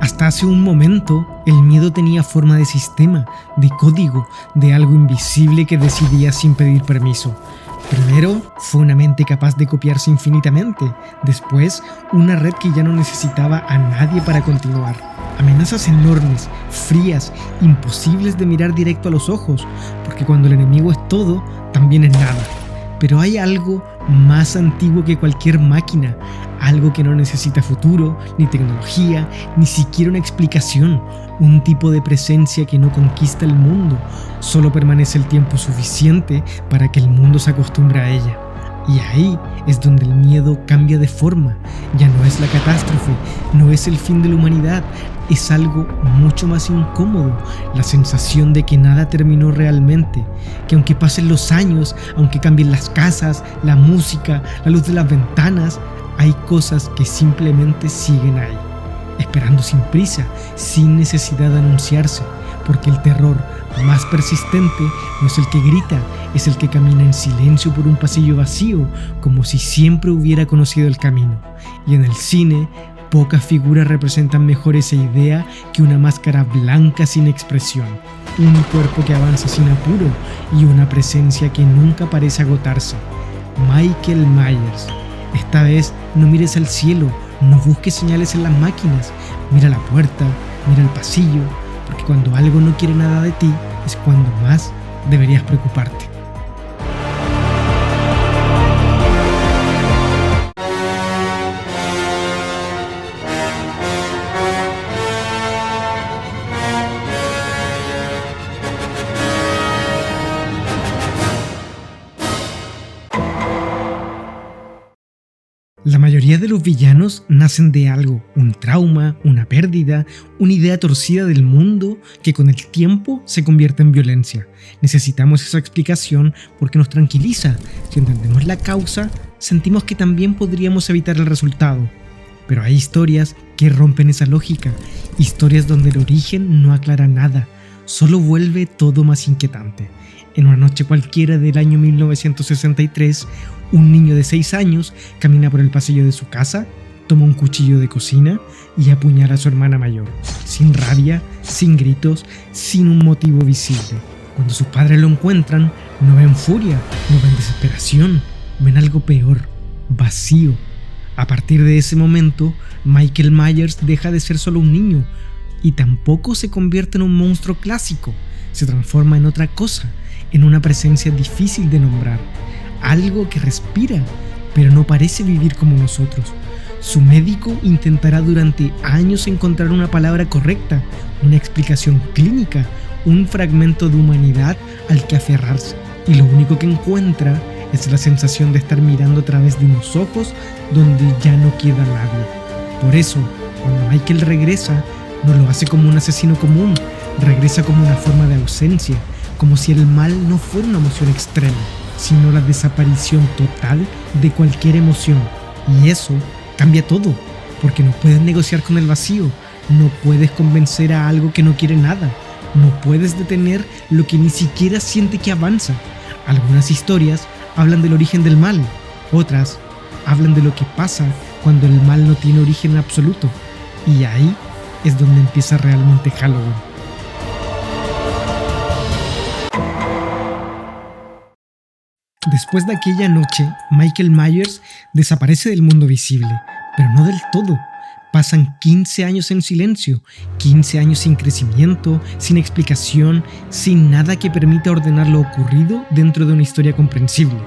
Hasta hace un momento, el miedo tenía forma de sistema, de código, de algo invisible que decidía sin pedir permiso. Primero, fue una mente capaz de copiarse infinitamente. Después, una red que ya no necesitaba a nadie para continuar. Amenazas enormes, frías, imposibles de mirar directo a los ojos, porque cuando el enemigo es todo, también es nada. Pero hay algo más antiguo que cualquier máquina, algo que no necesita futuro, ni tecnología, ni siquiera una explicación, un tipo de presencia que no conquista el mundo, solo permanece el tiempo suficiente para que el mundo se acostumbre a ella. Y ahí es donde el miedo cambia de forma, ya no es la catástrofe, no es el fin de la humanidad, es algo mucho más incómodo, la sensación de que nada terminó realmente, que aunque pasen los años, aunque cambien las casas, la música, la luz de las ventanas, hay cosas que simplemente siguen ahí, esperando sin prisa, sin necesidad de anunciarse, porque el terror más persistente no es el que grita, es el que camina en silencio por un pasillo vacío, como si siempre hubiera conocido el camino. Y en el cine, pocas figuras representan mejor esa idea que una máscara blanca sin expresión, un cuerpo que avanza sin apuro y una presencia que nunca parece agotarse. Michael Myers. Esta vez no mires al cielo, no busques señales en las máquinas, mira la puerta, mira el pasillo, porque cuando algo no quiere nada de ti es cuando más deberías preocuparte. La mayoría de los villanos nacen de algo, un trauma, una pérdida, una idea torcida del mundo que con el tiempo se convierte en violencia. Necesitamos esa explicación porque nos tranquiliza. Si entendemos la causa, sentimos que también podríamos evitar el resultado. Pero hay historias que rompen esa lógica, historias donde el origen no aclara nada, solo vuelve todo más inquietante. En una noche cualquiera del año 1963, un niño de 6 años camina por el pasillo de su casa, toma un cuchillo de cocina y apuñala a su hermana mayor, sin rabia, sin gritos, sin un motivo visible. Cuando sus padres lo encuentran, no ven furia, no ven desesperación, ven algo peor, vacío. A partir de ese momento, Michael Myers deja de ser solo un niño y tampoco se convierte en un monstruo clásico, se transforma en otra cosa, en una presencia difícil de nombrar. Algo que respira, pero no parece vivir como nosotros. Su médico intentará durante años encontrar una palabra correcta, una explicación clínica, un fragmento de humanidad al que aferrarse. Y lo único que encuentra es la sensación de estar mirando a través de unos ojos donde ya no queda nadie. Por eso, cuando Michael regresa, no lo hace como un asesino común, regresa como una forma de ausencia, como si el mal no fuera una emoción extrema, sino la desaparición total de cualquier emoción. Y eso cambia todo, porque no puedes negociar con el vacío, no puedes convencer a algo que no quiere nada, no puedes detener lo que ni siquiera siente que avanza. Algunas historias hablan del origen del mal, otras hablan de lo que pasa cuando el mal no tiene origen absoluto, y ahí es donde empieza realmente Halloween. Después de aquella noche, Michael Myers desaparece del mundo visible, pero no del todo. Pasan 15 años en silencio, 15 años sin crecimiento, sin explicación, sin nada que permita ordenar lo ocurrido dentro de una historia comprensible.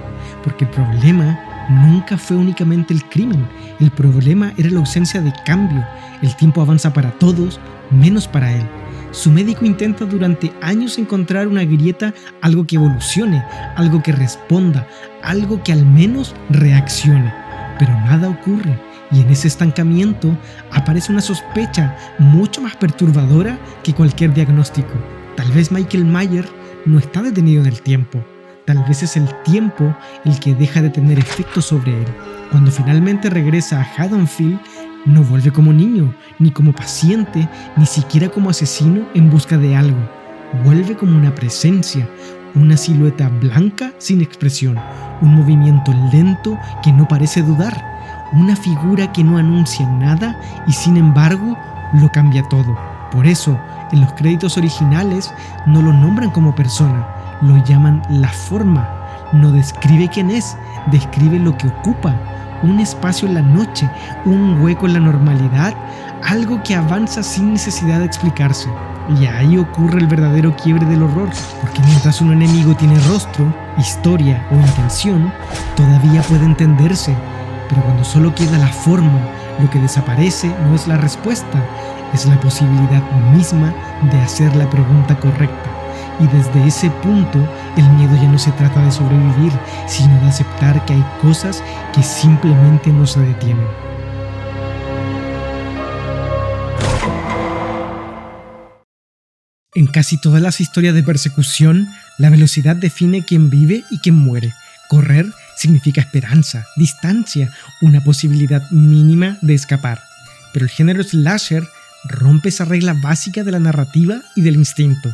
Porque el problema nunca fue únicamente el crimen, el problema era la ausencia de cambio. El tiempo avanza para todos, menos para él. Su médico intenta durante años encontrar una grieta, algo que evolucione, algo que responda, algo que al menos reaccione. Pero nada ocurre, y en ese estancamiento aparece una sospecha mucho más perturbadora que cualquier diagnóstico. Tal vez Michael Myers no está detenido en el tiempo. Tal vez es el tiempo el que deja de tener efecto sobre él. Cuando finalmente regresa a Haddonfield, no vuelve como niño, ni como paciente, ni siquiera como asesino en busca de algo. Vuelve como una presencia, una silueta blanca sin expresión, un movimiento lento que no parece dudar, una figura que no anuncia nada y sin embargo lo cambia todo. Por eso, en los créditos originales no lo nombran como persona, lo llaman la forma. No describe quién es, describe lo que ocupa. Un espacio en la noche, un hueco en la normalidad, algo que avanza sin necesidad de explicarse. Y ahí ocurre el verdadero quiebre del horror, porque mientras un enemigo tiene rostro, historia o intención, todavía puede entenderse. Pero cuando solo queda la forma, lo que desaparece no es la respuesta, es la posibilidad misma de hacer la pregunta correcta. Y desde ese punto, el miedo ya no se trata de sobrevivir, sino de aceptar que hay cosas que simplemente no se detienen. En casi todas las historias de persecución, la velocidad define quién vive y quién muere. Correr significa esperanza, distancia, una posibilidad mínima de escapar. Pero el género slasher rompe esa regla básica de la narrativa y del instinto.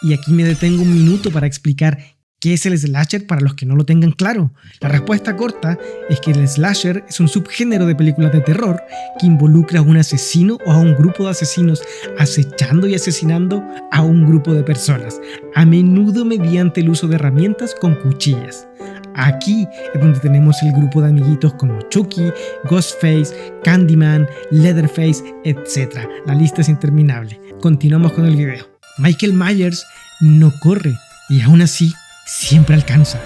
Y aquí me detengo un minuto para explicar qué es el slasher para los que no lo tengan claro. La respuesta corta es que el slasher es un subgénero de películas de terror que involucra a un asesino o a un grupo de asesinos acechando y asesinando a un grupo de personas, a menudo mediante el uso de herramientas con cuchillas. Aquí es donde tenemos el grupo de amiguitos como Chucky, Ghostface, Candyman, Leatherface, etc. La lista es interminable. Continuamos con el video. Michael Myers no corre y aún así siempre alcanza.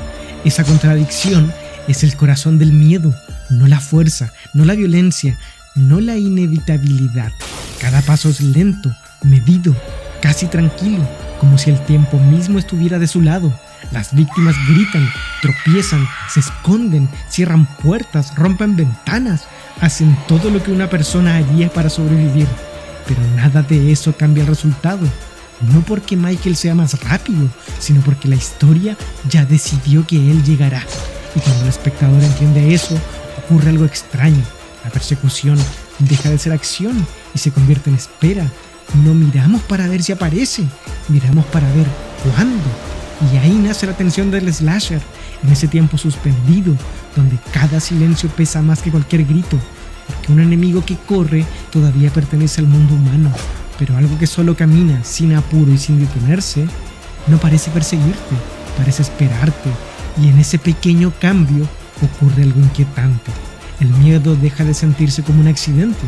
Esa contradicción es el corazón del miedo, no la fuerza, no la violencia, no la inevitabilidad. Cada paso es lento, medido, casi tranquilo, como si el tiempo mismo estuviera de su lado. Las víctimas gritan, tropiezan, se esconden, cierran puertas, rompen ventanas, hacen todo lo que una persona haría para sobrevivir. Pero nada de eso cambia el resultado. No porque Michael sea más rápido, sino porque la historia ya decidió que él llegará. Y cuando el espectador entiende eso, ocurre algo extraño. La persecución deja de ser acción y se convierte en espera. No miramos para ver si aparece, miramos para ver cuándo. Y ahí nace la tensión del slasher, en ese tiempo suspendido, donde cada silencio pesa más que cualquier grito. Porque un enemigo que corre todavía pertenece al mundo humano. Pero algo que solo camina sin apuro y sin detenerse, no parece perseguirte, parece esperarte. Y en ese pequeño cambio ocurre algo inquietante. El miedo deja de sentirse como un accidente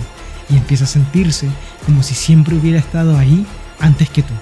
y empieza a sentirse como si siempre hubiera estado ahí antes que tú.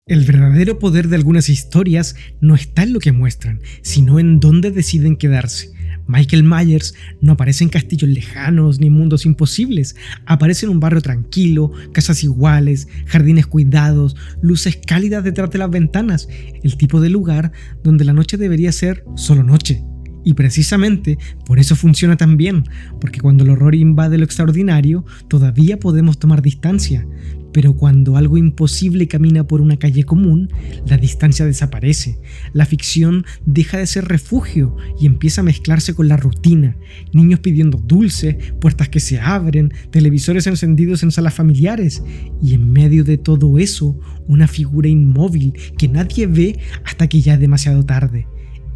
El verdadero poder de algunas historias no está en lo que muestran, sino en dónde deciden quedarse. Michael Myers no aparece en castillos lejanos ni mundos imposibles, aparece en un barrio tranquilo, casas iguales, jardines cuidados, luces cálidas detrás de las ventanas, el tipo de lugar donde la noche debería ser solo noche. Y precisamente por eso funciona tan bien, porque cuando el horror invade lo extraordinario, todavía podemos tomar distancia. Pero cuando algo imposible camina por una calle común, la distancia desaparece. La ficción deja de ser refugio y empieza a mezclarse con la rutina. Niños pidiendo dulce, puertas que se abren, televisores encendidos en salas familiares. Y en medio de todo eso, una figura inmóvil que nadie ve hasta que ya es demasiado tarde.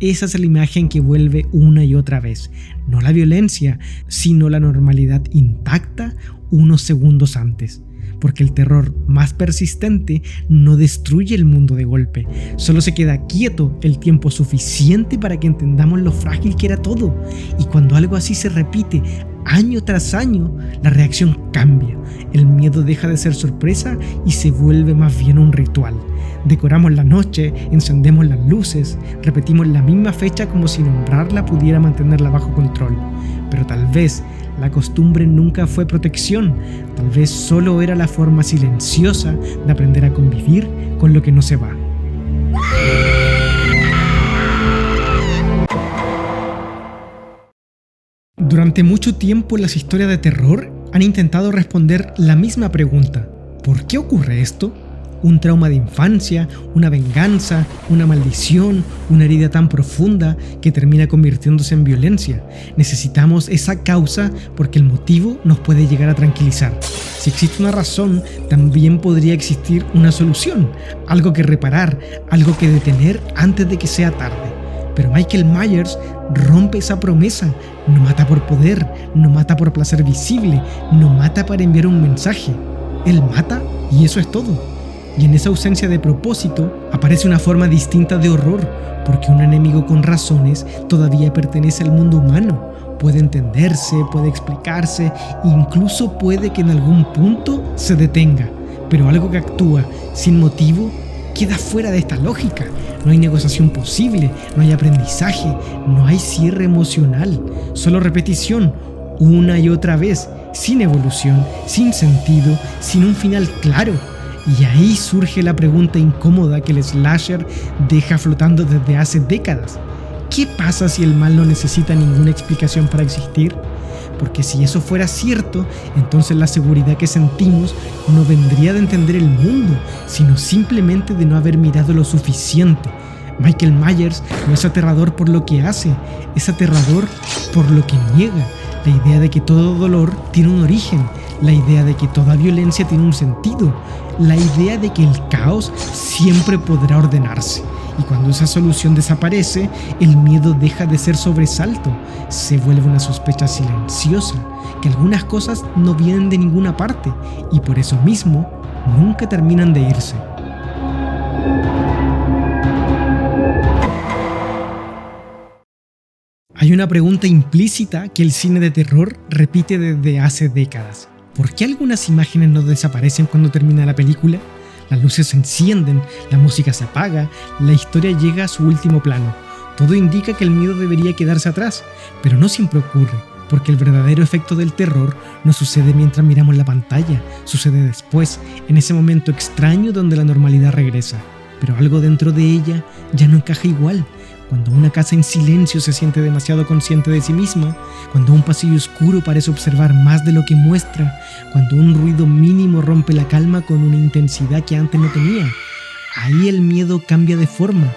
Esa es la imagen que vuelve una y otra vez. No la violencia, sino la normalidad intacta unos segundos antes. Porque el terror más persistente no destruye el mundo de golpe, solo se queda quieto el tiempo suficiente para que entendamos lo frágil que era todo. Y cuando algo así se repite año tras año, la reacción cambia. El miedo deja de ser sorpresa y se vuelve más bien un ritual. Decoramos la noche, encendemos las luces, repetimos la misma fecha como si nombrarla pudiera mantenerla bajo control. Pero tal vez la costumbre nunca fue protección, tal vez solo era la forma silenciosa de aprender a convivir con lo que no se va. Durante mucho tiempo las historias de terror han intentado responder la misma pregunta: ¿por qué ocurre esto? Un trauma de infancia, una venganza, una maldición, una herida tan profunda que termina convirtiéndose en violencia. Necesitamos esa causa porque el motivo nos puede llegar a tranquilizar. Si existe una razón, también podría existir una solución, algo que reparar, algo que detener antes de que sea tarde. Pero Michael Myers rompe esa promesa. No mata por poder, no mata por placer visible, no mata para enviar un mensaje. Él mata y eso es todo. Y en esa ausencia de propósito aparece una forma distinta de horror, porque un enemigo con razones todavía pertenece al mundo humano. Puede entenderse, puede explicarse, incluso puede que en algún punto se detenga. Pero algo que actúa sin motivo queda fuera de esta lógica. No hay negociación posible, no hay aprendizaje, no hay cierre emocional, solo repetición, una y otra vez, sin evolución, sin sentido, sin un final claro. Y ahí surge la pregunta incómoda que el slasher deja flotando desde hace décadas. ¿Qué pasa si el mal no necesita ninguna explicación para existir? Porque si eso fuera cierto, entonces la seguridad que sentimos no vendría de entender el mundo, sino simplemente de no haber mirado lo suficiente. Michael Myers no es aterrador por lo que hace, es aterrador por lo que niega. La idea de que todo dolor tiene un origen, la idea de que toda violencia tiene un sentido, la idea de que el caos siempre podrá ordenarse. Y cuando esa solución desaparece, el miedo deja de ser sobresalto, se vuelve una sospecha silenciosa, que algunas cosas no vienen de ninguna parte y por eso mismo nunca terminan de irse. Hay una pregunta implícita que el cine de terror repite desde hace décadas. ¿Por qué algunas imágenes no desaparecen cuando termina la película? Las luces se encienden, la música se apaga, la historia llega a su último plano. Todo indica que el miedo debería quedarse atrás, pero no siempre ocurre, porque el verdadero efecto del terror no sucede mientras miramos la pantalla, sucede después, en ese momento extraño donde la normalidad regresa. Pero algo dentro de ella ya no encaja igual. Cuando una casa en silencio se siente demasiado consciente de sí misma, cuando un pasillo oscuro parece observar más de lo que muestra, cuando un ruido mínimo rompe la calma con una intensidad que antes no tenía, ahí el miedo cambia de forma.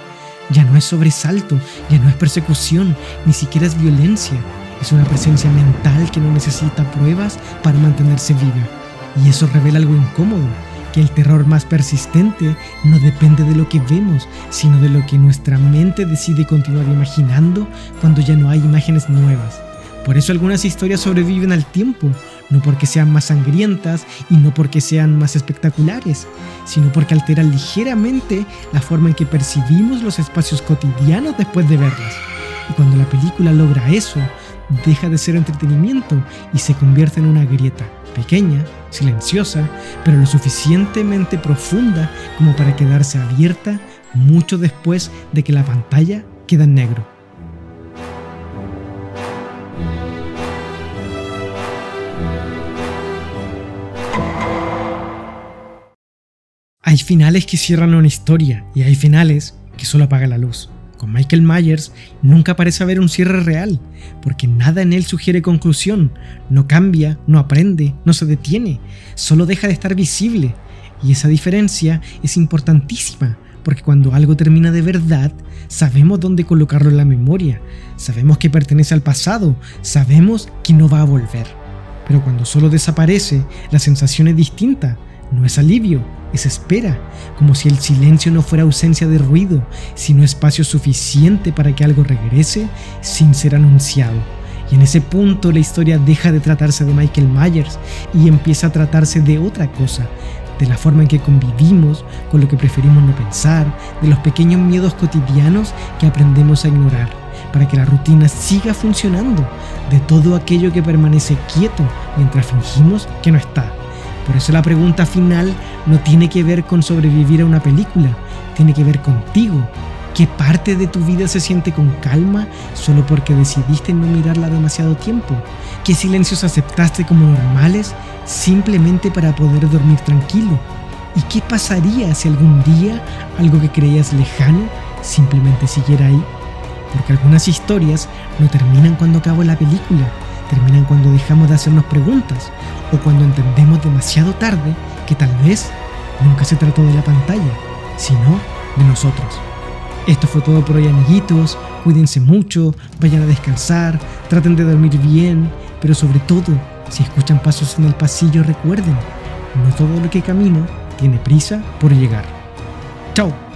Ya no es sobresalto, ya no es persecución, ni siquiera es violencia. Es una presencia mental que no necesita pruebas para mantenerse viva. Y eso revela algo incómodo. Que el terror más persistente no depende de lo que vemos, sino de lo que nuestra mente decide continuar imaginando cuando ya no hay imágenes nuevas. Por eso algunas historias sobreviven al tiempo, no porque sean más sangrientas y no porque sean más espectaculares, sino porque alteran ligeramente la forma en que percibimos los espacios cotidianos después de verlas. Y cuando la película logra eso, deja de ser entretenimiento y se convierte en una grieta, pequeña, silenciosa, pero lo suficientemente profunda como para quedarse abierta mucho después de que la pantalla queda en negro. Hay finales que cierran una historia y hay finales que solo apagan la luz. Con Michael Myers nunca parece haber un cierre real, porque nada en él sugiere conclusión, no cambia, no aprende, no se detiene, solo deja de estar visible. Y esa diferencia es importantísima, porque cuando algo termina de verdad, sabemos dónde colocarlo en la memoria, sabemos que pertenece al pasado, sabemos que no va a volver. Pero cuando solo desaparece, la sensación es distinta, no es alivio, es espera, como si el silencio no fuera ausencia de ruido, sino espacio suficiente para que algo regrese sin ser anunciado. Y en ese punto la historia deja de tratarse de Michael Myers y empieza a tratarse de otra cosa, de la forma en que convivimos con lo que preferimos no pensar, de los pequeños miedos cotidianos que aprendemos a ignorar, para que la rutina siga funcionando, de todo aquello que permanece quieto mientras fingimos que no está. Por eso la pregunta final no tiene que ver con sobrevivir a una película, tiene que ver contigo. ¿Qué parte de tu vida se siente con calma solo porque decidiste no mirarla demasiado tiempo? ¿Qué silencios aceptaste como normales simplemente para poder dormir tranquilo? ¿Y qué pasaría si algún día algo que creías lejano simplemente siguiera ahí? Porque algunas historias no terminan cuando acabó la película, terminan cuando dejamos de hacernos preguntas o cuando entendemos demasiado tarde que tal vez nunca se trató de la pantalla, sino de nosotros. Esto fue todo por hoy, amiguitos. Cuídense mucho, vayan a descansar, traten de dormir bien, pero sobre todo, si escuchan pasos en el pasillo, recuerden, no todo lo que camina tiene prisa por llegar. ¡Chao!